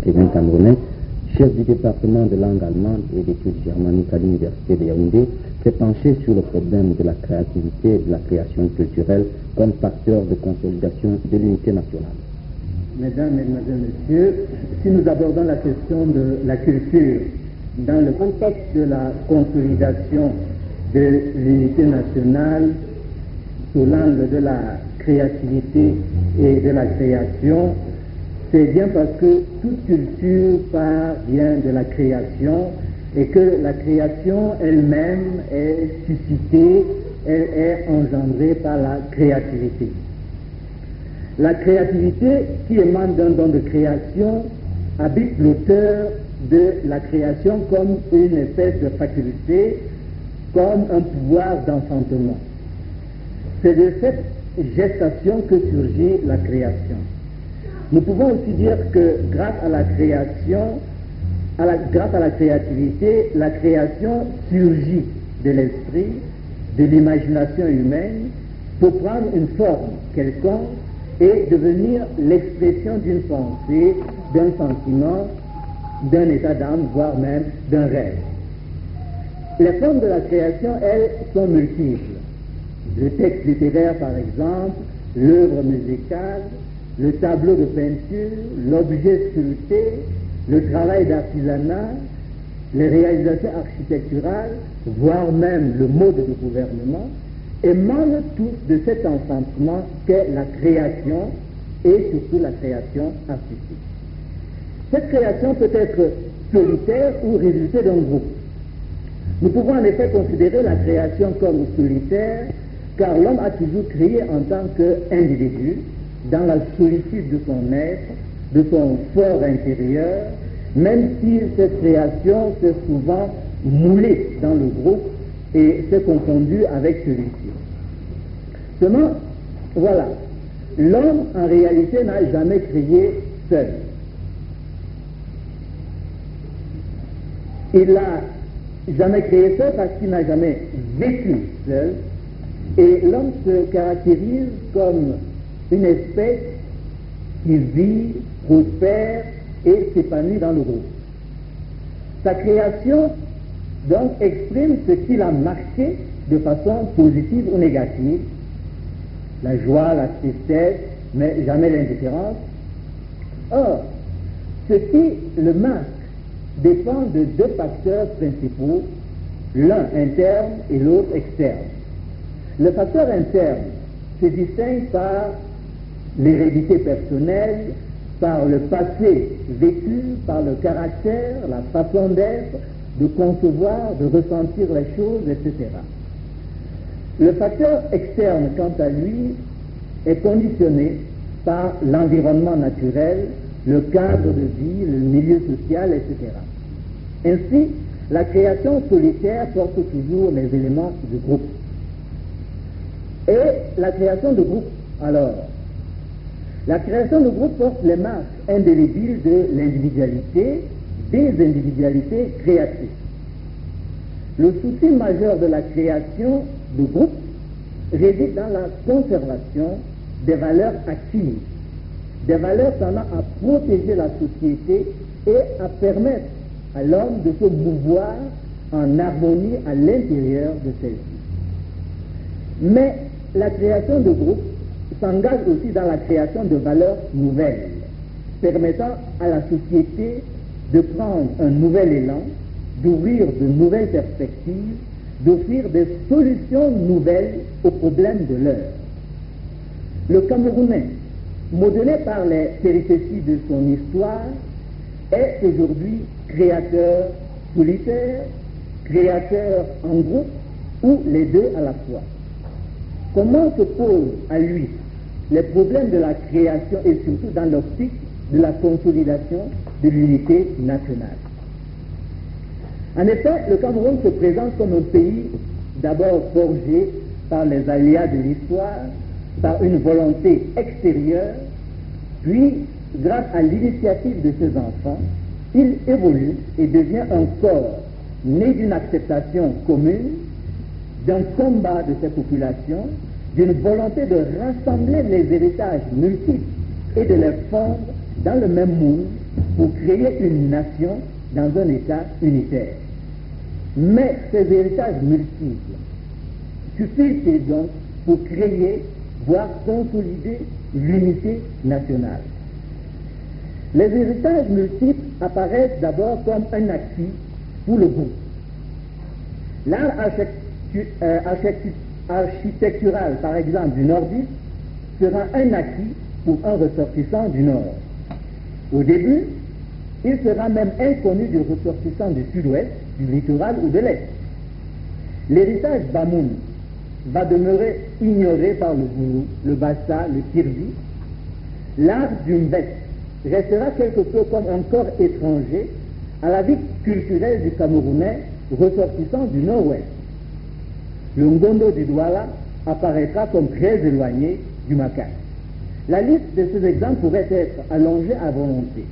écrivain camerounais, chef du département de langue allemande et d'études germaniques à l'Université de Yaoundé, s'est penché sur le problème de la créativité et de la création culturelle comme facteur de consolidation de l'unité nationale. Mesdames, Mesdemoiselles, Messieurs, si nous abordons la question de la culture dans le contexte de la consolidation de l'unité nationale sous l'angle de la créativité et de la création, c'est bien parce que toute culture vient de la création et que la création elle-même est suscitée, elle est engendrée par la créativité. La créativité qui émane d'un don de création habite l'auteur de la création comme une espèce de faculté, comme un pouvoir d'enfantement. C'est de cette gestation que surgit la création. Nous pouvons aussi dire que grâce à la création, grâce à la créativité, la création surgit de l'esprit, de l'imagination humaine, pour prendre une forme quelconque et devenir l'expression d'une pensée, d'un sentiment, d'un état d'âme, voire même d'un rêve. Les formes de la création, elles, sont multiples. Le texte littéraire, par exemple, l'œuvre musicale, le tableau de peinture, l'objet sculpté, le travail d'artisanat, les réalisations architecturales, voire même le mode de gouvernement, émanent tous de cet enfantement qu'est la création et surtout la création artistique. Cette création peut être solitaire ou résulter d'un groupe. Nous pouvons en effet considérer la création comme solitaire car l'homme a toujours créé en tant qu'individu dans la solitude de son être, de son fort intérieur, même si cette création s'est souvent moulée dans le groupe et s'est confondue avec celui-ci. Seulement, voilà, l'homme en réalité n'a jamais créé seul. Il n'a jamais créé seul parce qu'il n'a jamais vécu seul. Et l'homme se caractérise comme une espèce qui vit, prospère et s'épanouit dans le groupe. Sa création, donc, exprime ce qu'il a marqué de façon positive ou négative, la joie, la tristesse, mais jamais l'indifférence. Or, ce qui le marque dépend de deux facteurs principaux, l'un interne et l'autre externe. Le facteur interne se distingue par l'hérédité personnelle, par le passé vécu, par le caractère, la façon d'être, de concevoir, de ressentir les choses, etc. Le facteur externe, quant à lui, est conditionné par l'environnement naturel, le cadre de vie, le milieu social, etc. Ainsi, la création solitaire porte toujours les éléments du groupe. Et la création de groupe, alors, la création de groupe porte les marques indélébiles de l'individualité, des individualités créatrices. Le souci majeur de la création de groupe réside dans la conservation des valeurs acquises, des valeurs tendant à protéger la société et à permettre à l'homme de se mouvoir en harmonie à l'intérieur de celle-ci. Mais la création de groupe s'engage aussi dans la création de valeurs nouvelles, permettant à la société de prendre un nouvel élan, d'ouvrir de nouvelles perspectives, d'offrir des solutions nouvelles aux problèmes de l'heure. Le Camerounais, modelé par les péripéties de son histoire, est aujourd'hui créateur solitaire, créateur en groupe, ou les deux à la fois. Comment se posent à lui les problèmes de la création et surtout dans l'optique de la consolidation de l'unité nationale? En effet, le Cameroun se présente comme un pays d'abord forgé par les aléas de l'histoire, par une volonté extérieure, puis, grâce à l'initiative de ses enfants, il évolue et devient un corps né d'une acceptation commune, d'un combat de ces populations, d'une volonté de rassembler les héritages multiples et de les fondre dans le même moule pour créer une nation dans un État unitaire. Mais ces héritages multiples suffisent donc pour créer, voire consolider l'unité nationale. Les héritages multiples apparaissent d'abord comme un acquis pour le groupe. L'art architectural, par exemple, du nordiste sera un acquis pour un ressortissant du nord. Au début, il sera même inconnu du ressortissant du sud-ouest, du littoral ou de l'est. L'héritage Bamoun va demeurer ignoré par le Gourou, le Bassa, le Kirbi. L'art du Mbès restera quelque peu comme un corps étranger à la vie culturelle du Camerounais ressortissant du nord-ouest. Le Ngondo du Douala apparaîtra comme très éloigné du Macaque. La liste de ces exemples pourrait être allongée à volonté.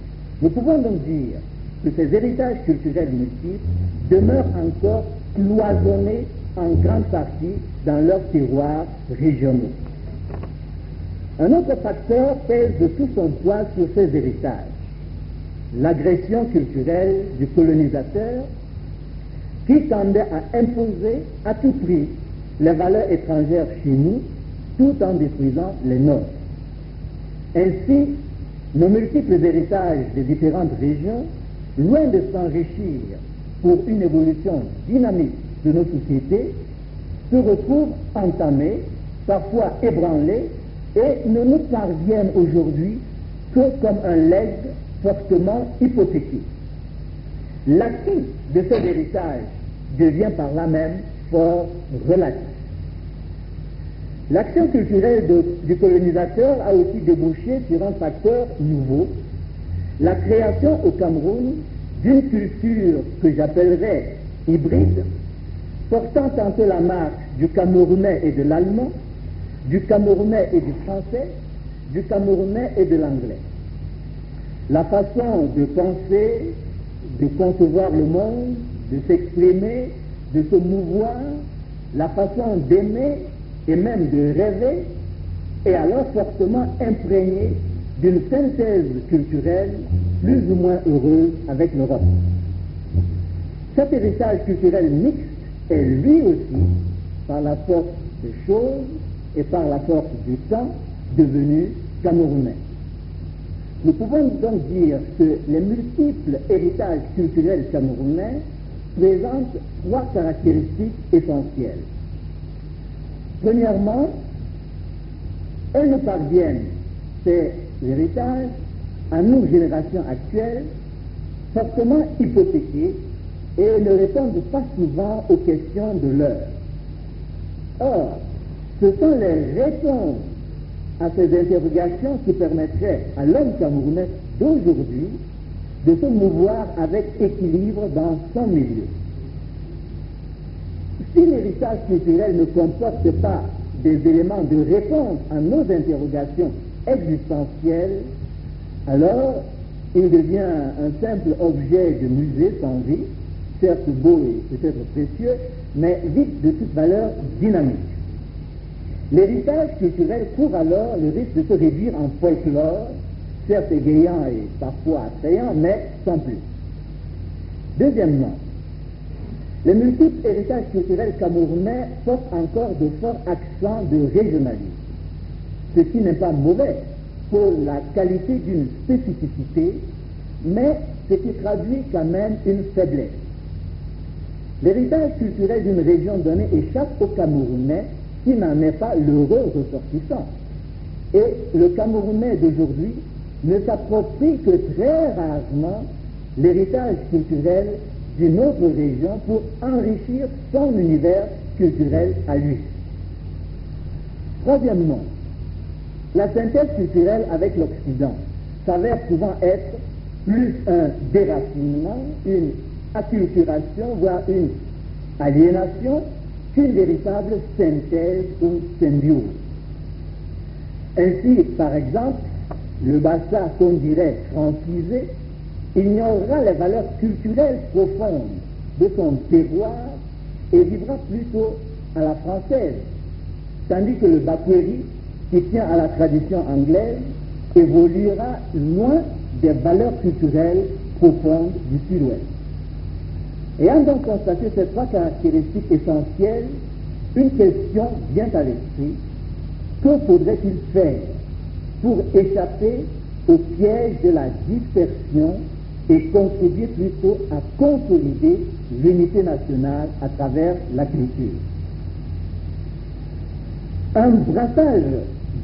Nous pouvons donc dire que ces héritages culturels multiples demeurent encore cloisonnés en grande partie dans leurs terroirs régionaux. Un autre facteur pèse de tout son poids sur ces héritages. L'agression culturelle du colonisateur qui tendait à imposer à tout prix les valeurs étrangères chez nous tout en détruisant les nôtres. Ainsi, nos multiples héritages des différentes régions, loin de s'enrichir pour une évolution dynamique de nos sociétés, se retrouvent entamés, parfois ébranlés, et ne nous parviennent aujourd'hui que comme un legs fortement hypothéqué. L'acquis de cet héritage devient par là même fort relatif. L'action culturelle du colonisateur a aussi débouché sur un facteur nouveau, la création au Cameroun d'une culture que j'appellerais hybride, portant tantôt la marque du Camerounais et de l'allemand, du Camerounais et du français, du Camerounais et de l'anglais. La façon de penser, de concevoir le monde, de s'exprimer, de se mouvoir, la façon d'aimer et même de rêver est alors fortement imprégnée d'une synthèse culturelle plus ou moins heureuse avec l'Europe. Cet héritage culturel mixte est lui aussi, par la force des choses et par la force du temps, devenu camerounais. Nous pouvons donc dire que les multiples héritages culturels camerounais présentent trois caractéristiques essentielles. Premièrement, elles nous parviennent, ces héritages, à nos générations actuelles, fortement hypothéquées et ne répondent pas souvent aux questions de l'heure. Or, ce sont les réponses à ces interrogations qui permettraient à l'homme camerounais d'aujourd'hui de se mouvoir avec équilibre dans son milieu. Si l'héritage culturel ne comporte pas des éléments de réponse à nos interrogations existentielles, alors il devient un simple objet de musée sans vie, certes beau et peut-être précieux, mais vide de toute valeur dynamique. L'héritage culturel court alors le risque de se réduire en folklore, certes égayant et parfois attrayant, mais sans plus. Deuxièmement, les multiples héritages culturels camerounais portent encore de forts accents de régionalisme, ce qui n'est pas mauvais pour la qualité d'une spécificité, mais ce qui traduit quand même une faiblesse. L'héritage culturel d'une région donnée échappe aux Camerounais qui n'en est pas l'heureux ressortissant. Et le Camerounais d'aujourd'hui ne s'approprie que très rarement l'héritage culturel d'une autre région pour enrichir son univers culturel à lui. Troisièmement, la synthèse culturelle avec l'Occident s'avère souvent être plus un déracinement, une acculturation, voire une aliénation, qu'une véritable synthèse ou symbiose. Ainsi, par exemple, le Bassa, qu'on dirait francisé, ignorera les valeurs culturelles profondes de son terroir et vivra plutôt à la française, tandis que le Bakweri, qui tient à la tradition anglaise, évoluera loin des valeurs culturelles profondes du Sud-Ouest. Ayant donc constaté ces trois caractéristiques essentielles, une question vient à l'esprit. Que faudrait-il faire pour échapper au piège de la dispersion et contribuer plutôt à consolider l'unité nationale à travers la culture? Un brassage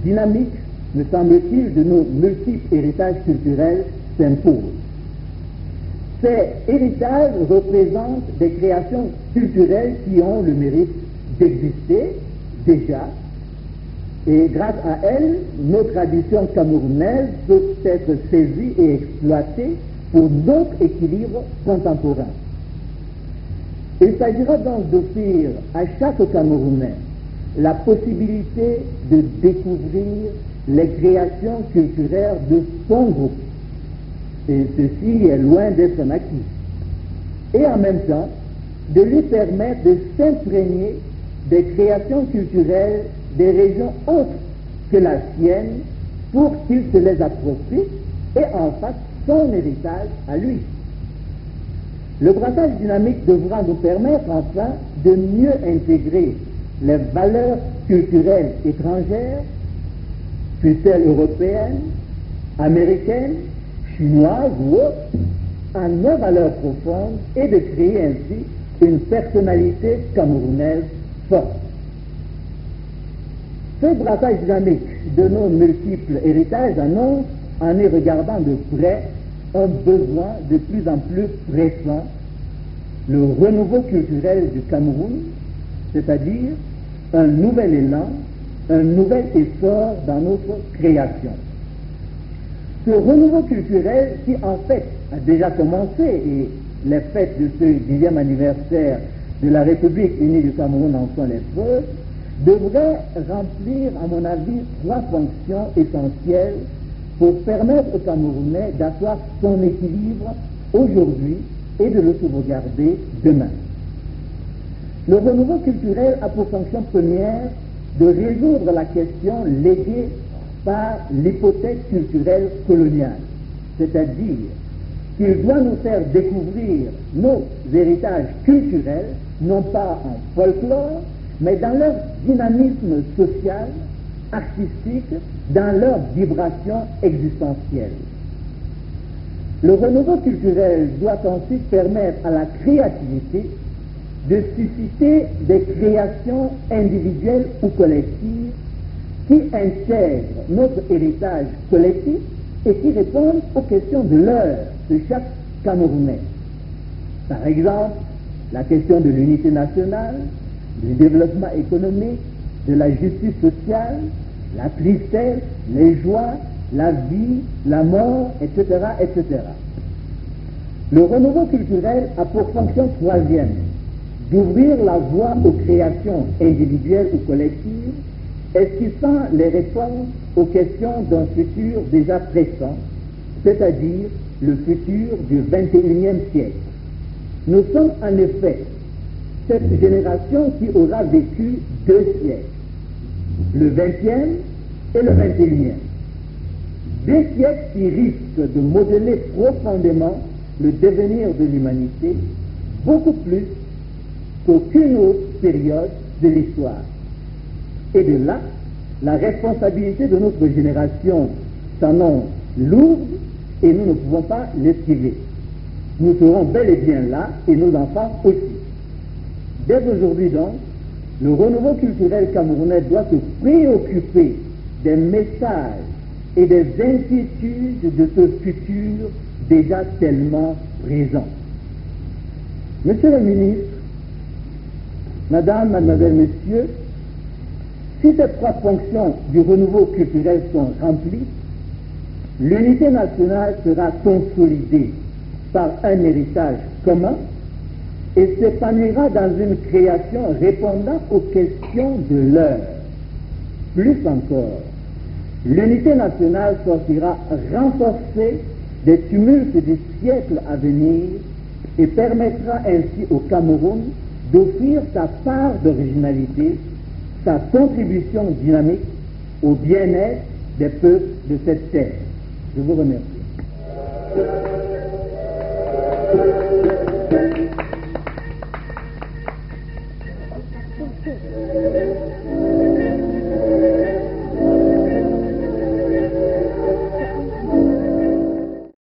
dynamique, me semble-t-il, de nos multiples héritages culturels s'impose. Ces héritages représentent des créations culturelles qui ont le mérite d'exister déjà, et grâce à elles, nos traditions camerounaises peuvent être saisies et exploitées pour d'autres équilibres contemporains. Il s'agira donc d'offrir à chaque Camerounais la possibilité de découvrir les créations culturelles de son groupe. Et ceci est loin d'être un acquis. Et en même temps, de lui permettre de s'imprégner des créations culturelles des régions autres que la sienne pour qu'il se les approprie et en fasse son héritage à lui. Le brassage dynamique devra nous permettre enfin de mieux intégrer les valeurs culturelles étrangères, fussent-elles européennes, américaines, chinoises ou autres, à nos valeurs profondes et de créer ainsi une personnalité camerounaise forte. Ce brassage dynamique de nos multiples héritages annonce, en y regardant de près, un besoin de plus en plus pressant, le renouveau culturel du Cameroun, c'est-à-dire un nouvel élan, un nouvel essor dans notre création. Ce renouveau culturel qui en fait a déjà commencé, et les fêtes de ce 10e anniversaire de la République unie du Cameroun en sont les preuves, devrait remplir, à mon avis, trois fonctions essentielles pour permettre aux Camerounais d'asseoir son équilibre aujourd'hui et de le sauvegarder demain. Le renouveau culturel a pour fonction première de résoudre la question léguée par l'hypothèque culturelle coloniale, c'est-à-dire qu'il doit nous faire découvrir nos héritages culturels, non pas en folklore, mais dans leur dynamisme social, artistique, dans leur vibration existentielle. Le renouveau culturel doit ensuite permettre à la créativité de susciter des créations individuelles ou collectives qui intègrent notre héritage collectif et qui répondent aux questions de l'heure de chaque Camerounais. Par exemple, la question de l'unité nationale, du développement économique, de la justice sociale, la tristesse, les joies, la vie, la mort, etc., etc. Le renouveau culturel a pour fonction troisième d'ouvrir la voie aux créations individuelles ou collectives, esquissant les réponses aux questions d'un futur déjà pressant, c'est-à-dire le futur du XXIe siècle. Nous sommes en effet cette génération qui aura vécu 2 siècles, le 20e et le 21e. 2 siècles qui risquent de modeler profondément le devenir de l'humanité, beaucoup plus qu'aucune autre période de l'histoire. Et de là, la responsabilité de notre génération s'annonce lourde et nous ne pouvons pas l'esquiver. Nous serons bel et bien là et nos enfants aussi. Dès aujourd'hui donc, le renouveau culturel camerounais doit se préoccuper des messages et des inquiétudes de ce futur déjà tellement présent. Monsieur le ministre, Madame, Mademoiselle, Messieurs, si ces 3 fonctions du renouveau culturel sont remplies, l'unité nationale sera consolidée par un héritage commun et s'épanouira dans une création répondant aux questions de l'heure. Plus encore, l'unité nationale sortira renforcée des tumultes du siècle à venir et permettra ainsi au Cameroun d'offrir sa part d'originalité, sa contribution dynamique au bien-être des peuples de cette terre. Je vous remercie.